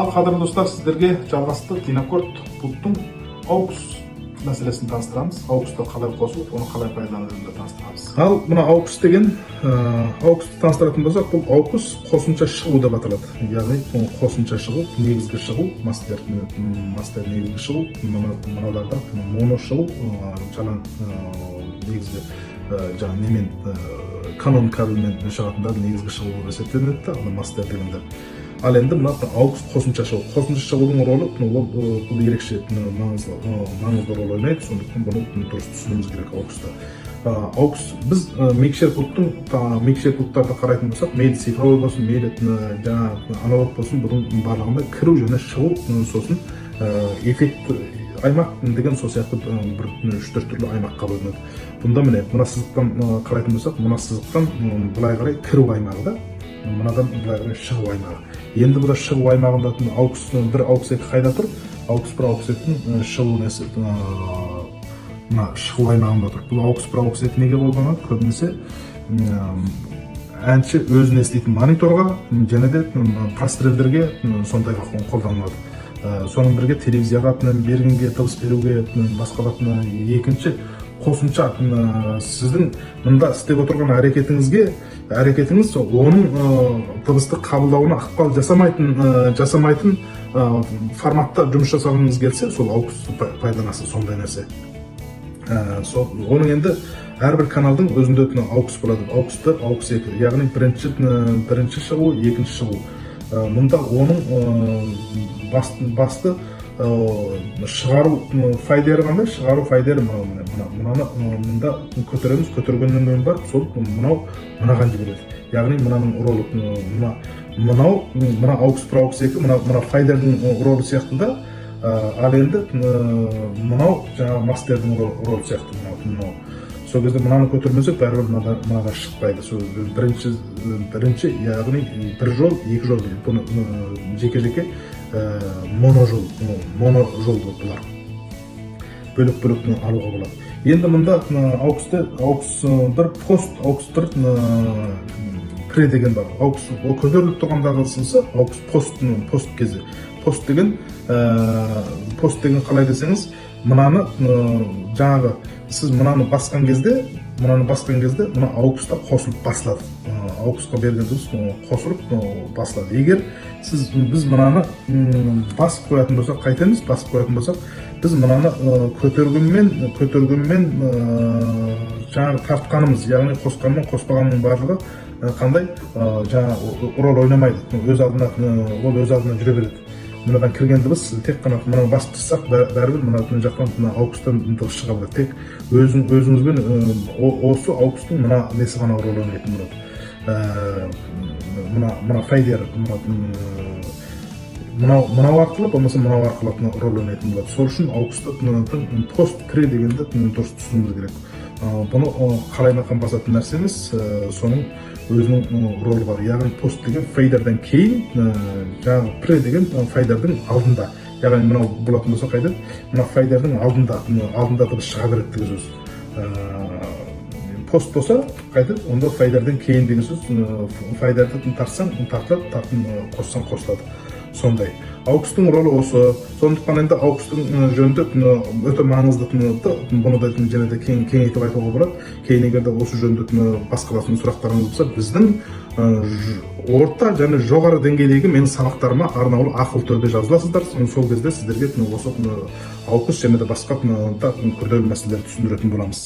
Ал қадірлі достар, сіздерге жалғастық Динакорд бұлттың AUX мәселесін таныстырамыз. AUX-ты қалай қосу, оны қалай пайдалануды таныстырамыз. Ал мына AUX деген AUX-ты таныстыратын болсақ, бұл AUX қосымша шығу деп аталады. Яғни қосымша шығу, негізгі шығу, мастер негізгі шығу, мыналарда моно шығу, жалаң негізгі жаңа немен канон кабельмен шығатындар негізгі шығу болып есептелінеді, ал мастер дегендер. Ал енді мына AUX қосымша шығу. Қосымша шығудың ролі бұл ерекше маңызды рол ойнайды, сондықтан бұны дұрыс түсінуіміз керек AUX-та. AUX біз микшер пульттарды қарайтын болсақ, мейлі цифровой болсын, мейлі жаңа аналог болсын, бұның барлығында кіру және шығу, сосын эффект аймақ деген сол сияқты бір 3-4 түрлі аймаққа бөлінеді. Бұнда міне мына сызықтан қарайтын болсақ, мына сызықтан былай қарай кіру аймағы да, мынадан былай қарай шығу аймағы. Енді бұда шығу аймағында бір AUX 2 қайда тұр? AUX 1, AUX 2-дің шығу несі мына шығу аймағында тұр. Бұл AUX 1, AUX 2 неге қолданады? Көбінесе әнші өзін еститін мониторға және де прострелдерге сондайға қолданылады. Соның бірге телевизияға бергенге, дыбыс беруге, басқалатына екінші қосымша сіздің мұнда істеп отырған әрекетіңіз оның дыбысты қабылдауына ықпал жасамайтын форматта жұмыс жасағыңыз келсе, сол AUX пайдаланасыз, сондай нәрсе. Оның енді әрбір каналдың өзінде AUX болады. AUX 1, AUX 2, яғни бірінші шығу, екінші шығу. Мұнда оның басты шығару файдері қандай? Шығару файдері мынаны мұнда көтереміз, көтергеннен кейін бар, сол мынаған жібереді. Яғни мынаның ролы мына AUX 1, AUX 2 мына файдердің ролы сияқты да, ал енді мынау жаңа мастердің ролы сияқты. Сол кезде мынаны көтермесек, бәрібір мынаға шықпайды. Бірінші, яғни бір жол, екі жол дейді. Бұны жеке-жеке моно жол болып бұлар. Бөлік алуға болады. Енді мұнда AUX 1 пост, AUX 1 пре деген бар. AUX көтеріліп тұрғандағы сынсы AUX пост кезі. Пост деген қалай десеңіз, мынаны жаңағы сіз мынаны басқан кезде мына AUX-та қосылып басылады. AUX-қа берген дыбыс қосылып басылады. Егер біз мынаны басып қоятын болсақ, қайтеміз, басып қоятын болсақ, біз мынаны көтергенмен жаңағы тартқанымыз, яғни қосқанмен қоспағанның барлығы қандай жаңа рол ойнамайды. Өз алдына жүре береді. Мынадан кірген дыбыс тек қана мынаны басып тұрсақ, бәрібір мына жақтан AUX-тан дыбыс шыға береді. Тек өзіңізбен осы AUX-тың мына несі ғана рол ойнайтын болады. Мына файдер мынау арқылы, болмаса мынау арқылы рол ойнайтын болады. Сол үшін AUX-тың пост пре дегенді дұрыс түсінуіміз керек. Бұны қалаймақан басатын нәрсе емес, соның өзінің ролы бар. Яғни пост деген файдерден кейін, жаңағы пре деген файдердің алдында. Яғни мынау болатын болса қайда? Мына файдердің алдында дыбыс шыға береді деген сөз. Пост болса қайда? Онда файдерден кейін деген сөз. Файдерді тартсаң, тартылады, қоссаң қосылады. Сондай. AUX-тың ролы осы. Сондықтан енді AUX-тың жөнінде өте маңызды, бұны да және де кеңейтіп айтуға болады. Кейін егер де осы жөнінде басқалатын сұрақтарыңыз болса, біздің орта және жоғары деңгейдегі менің сабақтарыма арнаулы ақылы түрде жазыласыздар. Сол кезде сіздерге осы AUX және де басқа күрделі мәселелерді түсіндіретін боламыз.